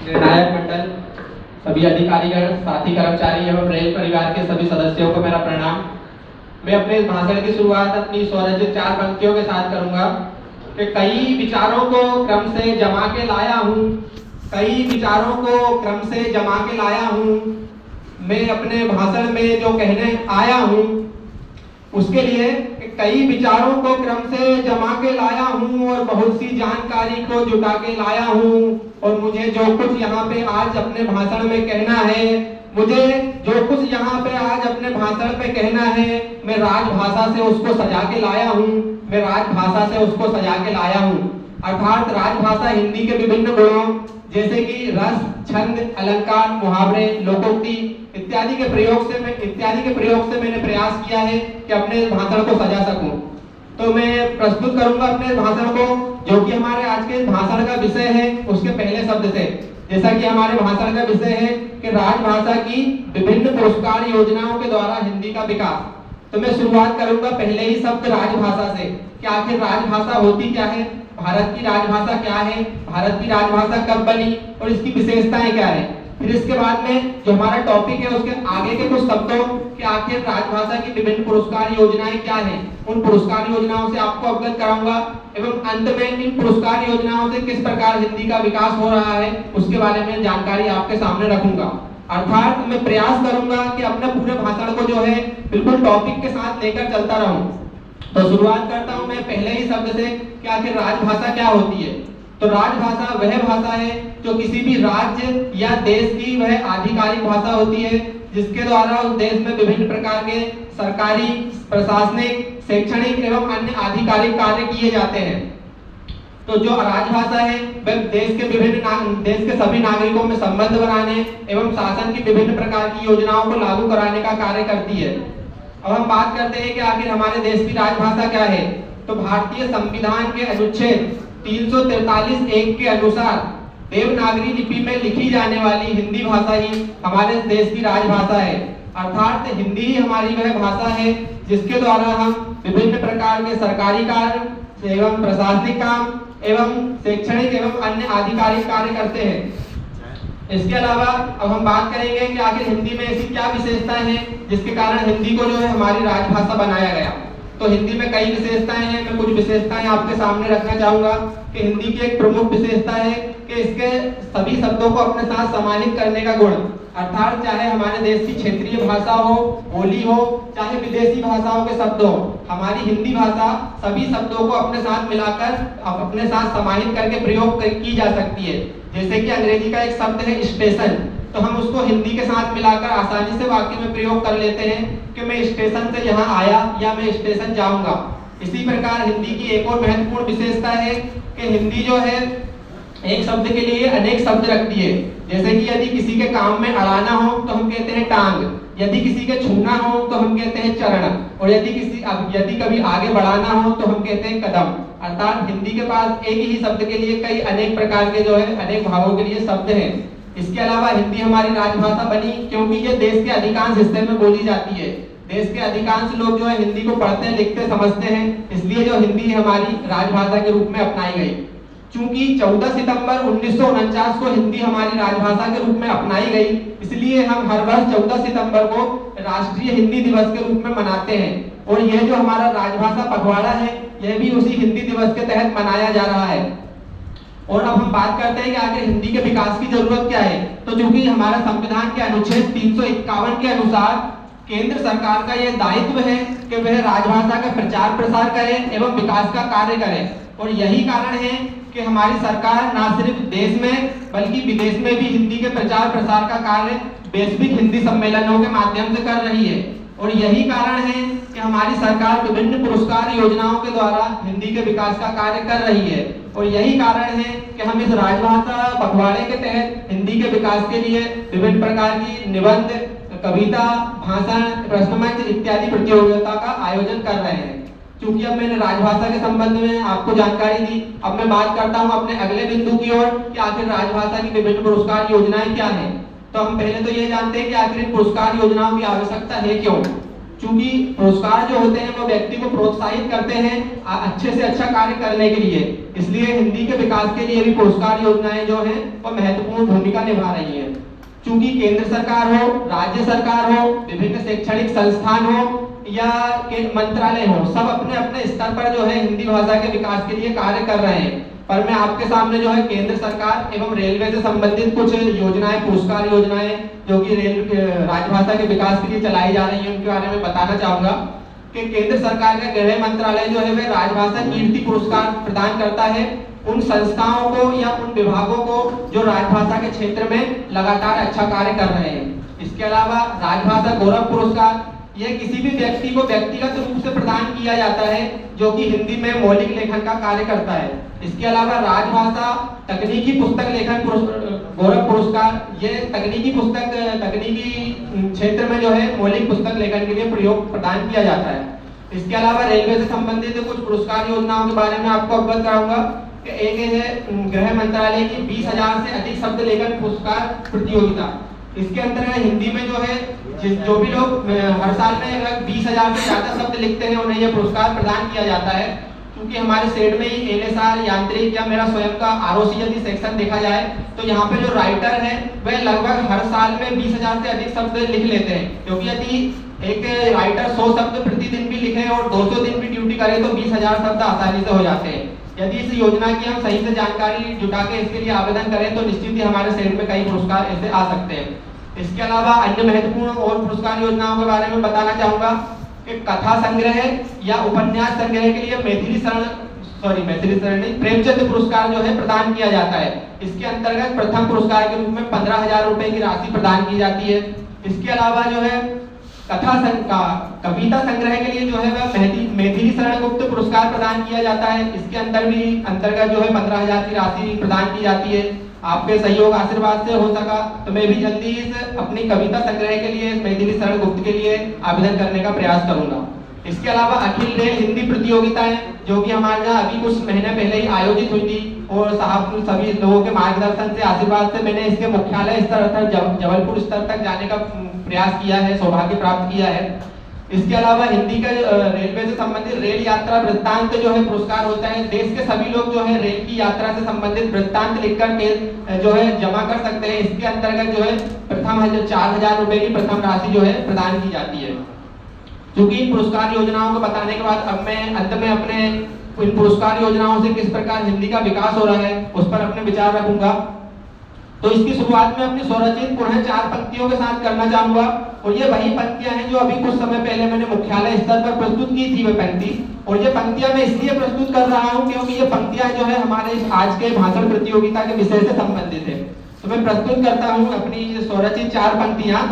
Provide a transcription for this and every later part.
निर्णायक मंडल, सभी अधिकारीगण, साथी कर्मचारी एवं रेल परिवार के सभी सदस्यों को मेरा प्रणाम। मैं अपने भाषण की शुरुआत अपनी स्वरचित 4 पंक्तियों के साथ करूंगा कि कई विचारों को क्रम से जमा के लाया हूँ, कई विचारों को क्रम से जमा के लाया हूँ। मैं अपने भाषण में जो कहने आया हूँ उसके लिए कई विचारों को क्रम से जमा के लाया हूँ और बहुत सी जानकारी को जुटा के लाया हूँ। और मुझे जो कुछ यहाँ पे आज अपने भाषण में कहना है, मुझे जो कुछ यहाँ पे आज अपने भाषण में कहना है, मैं राजभाषा से उसको सजा के लाया हूँ, मैं राजभाषा से उसको सजा के लाया हूँ। अर्थात राजभाषा हिंदी के विभिन्न गुणों जैसे कि रस, छंद, अलंकार, मुहावरे, लोकोक्ति इत्यादि के प्रयोग से मैंने प्रयास किया है कि अपने भाषण को सजा सकूं। तो मैं प्रस्तुत करूंगा अपने भाषण को, जो कि हमारे आज के भाषण का विषय है, उसके पहले शब्द से। जैसा कि हमारे भाषण का विषय है कि राजभाषा की विभिन्न पुरस्कार योजनाओं के द्वारा हिंदी का विकास। तो मैं शुरुआत करूंगा पहले ही शब्द राजभाषा से कि आखिर राजभाषा होती क्या है, भारत की राजभाषा क्या है, भारत की राजभाषा कब बनी और इसकी विशेषताएं क्या है। फिर इसके बाद में जो हमारा टॉपिक है उसके आगे के कुछ शब्दों कि आखिर राजभाषा की विभिन्न पुरस्कार योजनाएं क्या हैं, उन पुरस्कार योजनाओं से आपको अवगत कराऊंगा एवं अंत में इन पुरस्कार योजनाओं से किस प्रकार हिंदी का विकास हो रहा है उसके बारे में जानकारी आपके सामने रखूंगा। अर्थात मैं प्रयास करूंगा कि अपने पूरे भाषण को जो है बिल्कुल टॉपिक के साथ लेकर चलता रहूं। तो शुरुआत करता हूं मैं पहले ही शब्द से कि आखिर राजभाषा क्या होती है। तो राजभाषा वह भाषा है जो किसी भी राज्य या देश की वह आधिकारिक भाषा होती है जिसके द्वारा उस देश में विभिन्न प्रकार के सरकारी, प्रशासनिक, शैक्षणिक एवं अन्य आधिकारिक कार्य किए जाते हैं। तो जो राजभाषा है वह देश के सभी नागरिकों में संबंध बनाने एवं शासन की विभिन्न प्रकार की योजनाओं को लागू कराने का कार्य करती है। अब हम बात करते हैं कि आखिर हमारे देश की राजभाषा क्या है। तो भारतीय संविधान के अनुच्छेद 343(1) के अनुसार देवनागरी लिपि में लिखी जाने वाली हिंदी भाषा ही हमारे देश की राजभाषा है। अर्थात हिंदी ही हमारी वह भाषा है जिसके द्वारा हम विभिन्न प्रकार के सरकारी कार्य एवं प्रशासनिक काम एवं शैक्षणिक एवं अन्य आधिकारिक कार्य करते हैं। इसके अलावा अब हम बात करेंगे कि आखिर हिंदी में ऐसी क्या विशेषताएं हैं जिसके कारण हिंदी को जो है हमारी राजभाषा बनाया गया। तो हिंदी में कई विशेषताएं हैं, मैं कुछ विशेषताएं आपके सामने रखना चाहूंगा कि हिंदी की एक प्रमुख विशेषता है कि इसके सभी शब्दों को अपने साथ समाहित करने का गुण। अर्थात चाहे हमारे देश की क्षेत्रीय भाषा हो, बोली हो, चाहे विदेशी भाषाओं के शब्द हो, हमारी हिंदी भाषा सभी शब्दों को अपने साथ मिलाकर अपने साथ समाहित करके प्रयोग की जा सकती है। जैसे कि अंग्रेजी का एक शब्द है स्टेशन, तो हम उसको हिंदी के साथ मिलाकर आसानी से वाक्य में प्रयोग कर लेते हैं कि मैं स्टेशन से यहाँ आया या मैं स्टेशन जाऊंगा। इसी प्रकार हिंदी की एक और महत्वपूर्ण विशेषता है कि हिंदी जो है एक शब्द के लिए अनेक शब्द रखती है। जैसे कि यदि किसी के काम में अड़ाना हो तो हम कहते हैं टांग, यदि किसी के छूना हो तो हम कहते हैं चरण, और यदि कभी आगे बढ़ाना हो तो हम कहते हैं कदम। अर्थात हिंदी के पास एक ही शब्द के लिए कई अनेक प्रकार के जो है अनेक भावों के लिए शब्द हैं। इसके अलावा हिंदी हमारी राजभाषा बनी क्योंकि ये देश के अधिकांश हिस्से में बोली जाती है। देश के अधिकांश लोग जो है हिंदी को पढ़ते, लिखते, समझते हैं, इसलिए जो हिंदी हमारी राजभाषा के रूप में अपनाई गई। चूंकि 14 सितंबर 1949 को हिंदी हमारी राजभाषा के रूप में अपनाई गई, इसलिए हम हर वर्ष 14 सितंबर को राष्ट्रीय हिंदी दिवस के रूप में मनाते हैं। और यह जो हमारा राजभाषा पखवाड़ा है यह भी उसी हिंदी दिवस के तहत मनाया जा रहा है। और अब हम बात करते हैं कि आखिर हिंदी के विकास की जरूरत क्या है। तो चूंकि हमारा संविधान के अनुच्छेद 351 के अनुसार केंद्र सरकार का यह दायित्व है कि वह राजभाषा का प्रचार प्रसार करे एवं विकास का कार्य करे। और यही कारण है कि हमारी सरकार न सिर्फ देश में बल्कि विदेश में भी हिंदी के प्रचार प्रसार का कार्य वैश्विक हिंदी सम्मेलनों के माध्यम से कर रही है। और यही कारण है कि हमारी सरकार विभिन्न पुरस्कार योजनाओं के द्वारा हिंदी के विकास का कार्य कर रही है। और यही कारण है कि हम इस राजभाषा पखवाड़े के तहत हिंदी के विकास के लिए विभिन्न प्रकार की निबंध, कविता, भाषण, प्रश्न मंच इत्यादि प्रतियोगिता का आयोजन कर रहे हैं। चूंकि अब मैंने राजभाषा के संबंध में आपको जानकारी दी, अब मैं बात करता हूं अपने अगले बिंदु की ओर कि आखिर राजभाषा की विभिन्न पुरस्कार योजनाएं क्या हैं। तो हम पहले तो ये जानते हैं कि आखिर इन पुरस्कार योजनाओं की आवश्यकता है क्यों। चूंकि पुरस्कार जो होते हैं वो व्यक्ति को प्रोत्साहित करते हैं अच्छे से अच्छा कार्य करने के लिए, इसलिए हिंदी के विकास के लिए भी पुरस्कार योजनाएं जो हैं वो महत्वपूर्ण भूमिका निभा रही हैं। चूंकि केंद्र सरकार हो, राज्य सरकार हो, विभिन्न शैक्षणिक संस्थान हो या मंत्रालय हो, सब अपने अपने स्तर पर जो है हिंदी भाषा के विकास के लिए कार्य कर रहे हैं। पर मैं आपके सामने जो है केंद्र सरकार एवं रेलवे से संबंधित कुछ योजनाएं, पुरस्कार योजनाएं जो कि राजभाषा के विकास के लिए चलाई जा रही है, उनके बारे में बताना चाहूंगा कि केंद्र सरकार का गृह मंत्रालय जो है वह राजभाषा कीर्ति पुरस्कार प्रदान करता है उन संस्थाओं को या उन विभागों को जो राजभाषा के क्षेत्र में लगातार अच्छा कार्य कर रहे हैं। इसके अलावा राजभाषा गौरव पुरस्कार यह किसी भी व्यक्ति को व्यक्तिगत रूप से प्रदान किया जाता है जो कि हिंदी में मौलिक लेखन का कार्य करता है। इसके अलावा राजभाषा तकनीकी पुस्तक लेखन गौरव पुरस्कार, यह तकनीकी क्षेत्र में जो है मौलिक पुस्तक लेखन के लिए प्रयोग प्रदान किया जाता है। इसके अलावा रेलवे से संबंधित कुछ पुरस्कार योजनाओं के बारे में आपको अवगत कराऊंगा कि एक है गृह मंत्रालय की 20,000 से अधिक शब्द लेखन पुरस्कार प्रतियोगिता। इसके अंतर्गत हिंदी में जो है जो भी लोग हर साल में लगभग 20,000 से ज्यादा शब्द लिखते हैं उन्हें यह पुरस्कार प्रदान किया जाता है। क्योंकि हमारे सेट में ही एलएसआर यांत्रिक या मेरा स्वयं का आरओसी यदि सेक्शन देखा जाए तो यहाँ पे जो राइटर है वह लगभग हर साल में 20,000 से अधिक शब्द लिख लेते हैं। क्योंकि यदि एक राइटर 100 शब्द प्रतिदिन भी लिखे और 200 दिन भी ड्यूटी करे तो 20,000 शब्द आसानी से हो जाते हैं। यदि इस योजना की हम सही से जानकारी जुटा के इसके लिए आवेदन करें तो निश्चित ही हमारे सेट में कई पुरस्कार ऐसे आ सकते हैं। इसके अलावा अन्य महत्वपूर्ण और पुरस्कार योजनाओं के बारे में बताना चाहूंगा कि कथा संग्रह या उपन्यास संग्रह के लिए मैथिली शरण नहीं, प्रेमचंद पुरस्कार जो है प्रदान किया जाता है। इसके अंतर्गत प्रथम पुरस्कार के रूप में 15,000 रुपए की राशि प्रदान की जाती है। इसके अलावा जो है कविता संग्रह के लिए जो है वह मैथिली शरण गुप्त पुरस्कार प्रदान किया जाता है। इसके अंतर्गत जो है 15,000 की राशि प्रदान की जाती है। आपके सहयोग आशीर्वाद से हो सका तो मैं भी जल्दी इस अपनी कविता संग्रह के लिए मैथिली शरण गुप्त के लिए आवेदन करने का प्रयास करूंगा। इसके अलावा अखिल रेल हिंदी प्रतियोगिताएं जो कि हमारे यहाँ अभी कुछ महीने पहले ही आयोजित हुई थी और साहब सभी लोगों के मार्गदर्शन से आशीर्वाद से मैंने इसके मुख्यालय स्तर अर्थात जबलपुर स्तर तक जाने का प्रयास किया है, सौभाग्य प्राप्त किया है। इसके अलावा हिंदी का रेलवे से संबंधित रेल यात्रा वृत्तांत जो है पुरस्कार होता है। देश के सभी लोग जो है रेल की यात्रा से संबंधित वृत्तांत लिखकर के जो है जमा कर सकते हैं। इसके अंतर्गत जो है प्रथम 4,000 रुपए की प्रथम राशि जो है प्रदान की जाती है। क्योंकि इन पुरस्कार योजनाओं को बताने के बाद अब मैं अंत में अपने इन पुरस्कार योजनाओं से किस प्रकार हिंदी का विकास हो रहा है उस पर अपने विचार रखूंगा। तो इसकी शुरुआत में अपनी स्वरचित पुनः 4 पंक्तियों के साथ करना चाहूंगा और ये वही पंक्तियां हैं जो अभी कुछ समय पहले मैंने मुख्यालय स्तर पर प्रस्तुत की थी वह पंक्ति। और ये पंक्तियां मैं इसलिए प्रस्तुत कर रहा हूं क्योंकि ये पंक्तियां जो है हमारे आज के भाषण प्रतियोगिता के विषय से संबंधित है। तो मैं प्रस्तुत करता हूं अपनी स्वरचित 4 पंक्तियां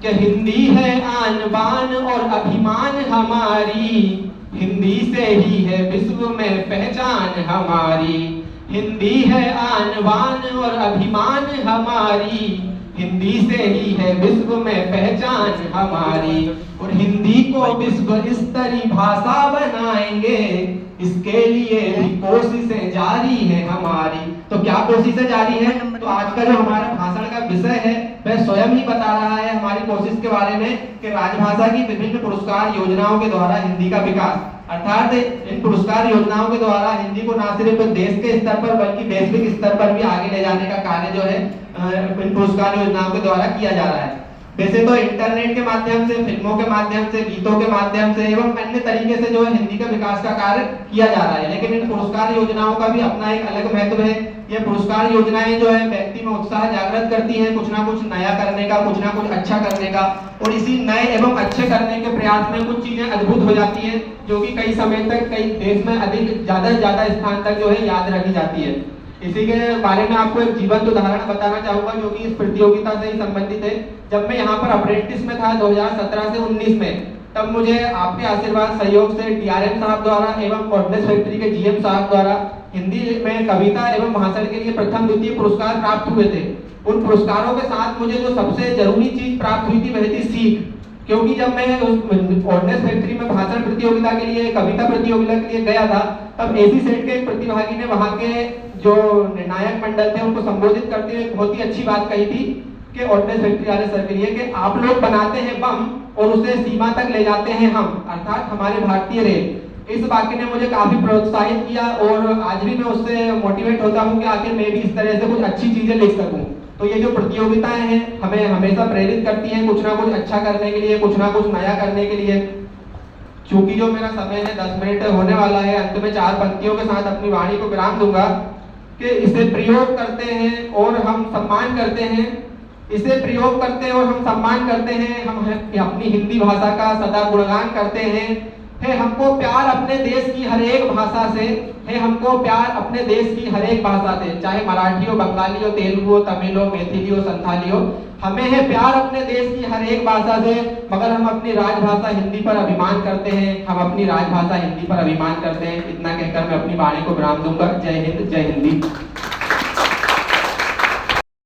कि हिंदी है आन बान और अभिमान हमारी, हिंदी से ही है विश्व में पहचान हमारी। हिंदी है आन बान और अभिमान हमारी, हिंदी से ही है विश्व में पहचान हमारी। और हिंदी को विश्व स्तरीय भाषा बनाएंगे, इसके लिए भी कोशिशें जारी है हमारी। तो क्या कोशिशें जारी है? तो आज का जो हमारा भाषण का विषय है वह स्वयं ही बता रहा है हमारी कोशिश के बारे में कि राजभाषा की विभिन्न पुरस्कार योजनाओं के द्वारा हिंदी का विकास, अर्थात इन पुरस्कार योजनाओं के द्वारा हिंदी को न सिर्फ देश के स्तर पर बल्कि वैश्विक स्तर पर भी आगे ले जाने का कार्य जो है इन पुरस्कार योजनाओं के द्वारा किया जा रहा है। वैसे तो इंटरनेट के माध्यम से, फिल्मों के माध्यम से, गीतों के माध्यम से एवं अन्य तरीके से जो है हिंदी के विकास का कार्य किया जा रहा है, लेकिन इन पुरस्कार योजनाओं का भी अपना एक अलग महत्व है। ये पुरस्कार योजनाएं जो है व्यक्ति में उत्साह जागृत करती हैं कुछ ना कुछ नया करने का, कुछ ना कुछ अच्छा करने का। और इसी नए एवं अच्छे करने के प्रयास में कुछ चीजें अद्भुत हो जाती हैं जो कि कई समय तक कई देश में अधिक ज्यादा से ज्यादा स्थान तक जो है याद रखी जाती है। इसी के बारे में आपको एक जीवंत उदाहरण बताना चाहूंगा जो कि इस प्रतियोगिता से ही संबंधित है। जब मैं यहाँ पर अप्रेंटिस में था 2017 से 19 में, तब मुझे आपके आशीर्वाद सहयोग से डीआरएम साहब द्वारा एवं ऑर्डिनेंस फैक्ट्री के जीएम साहब द्वारा हिंदी में कविता एवं भाषण के लिए प्रथम द्वितीय पुरस्कार प्राप्त हुए थे। उन पुरस्कारों के साथ मुझे जो सबसे जरूरी चीज प्राप्त हुई थी वह थी सीख। क्योंकि जब मैं ऑर्डिनेंस फैक्ट्री में भाषण प्रतियोगिता के लिए, कविता प्रतियोगिता के लिए गया था, तब एसी सेट के एक प्रतिभागी ने वहां के जो निर्णायक मंडल थे उनको संबोधित करते हुए बहुत ही अच्छी बात कही थी कि ऑर्डिनेंस फैक्ट्री वाले सर के लिए कि आप लोग बनाते हैं बम और उसे सीमा तक ले जाते हैं हम, अर्थात हमारे भारतीय रेल। इस वाक्य ने मुझे काफी प्रोत्साहित किया और आज भी मैं उससे मोटिवेट होता हूँ कि आखिर मैं भी इस तरह से कुछ अच्छी चीजें लिख सकूं। तो ये जो प्रतियोगिताएं हैं हमें हमेशा प्रेरित करती हैं कुछ ना कुछ अच्छा करने के लिए, कुछ ना कुछ नया करने के लिए। चूंकि जो मेरा समय है 10 मिनट होने वाला है, अंत में 4 पंक्तियों के साथ अपनी वाणी को विराम दूंगा कि इसे प्रयोग करते हैं और हम सम्मान करते हैं, इसे प्रयोग करते हैं और हम सम्मान करते हैं, हम अपनी हिंदी भाषा का सदा गुणगान करते हैं। है हमको प्यार अपने देश की हर एक भाषा से, है हमको प्यार अपने देश की हर एक भाषा से, चाहे मराठी हो, बंगाली हो, तेलुगु हो, तमिल हो, मैथिली हो, संथाली हो, हमें है प्यार अपने देश की हर एक भाषा से। मगर हम अपनी राजभाषा हिंदी पर अभिमान करते हैं, हम अपनी राजभाषा हिंदी पर अभिमान करते हैं। इतना कहकर मैं अपनी वाणी को विराम दूंगा। जय हिंद, जय हिंदी।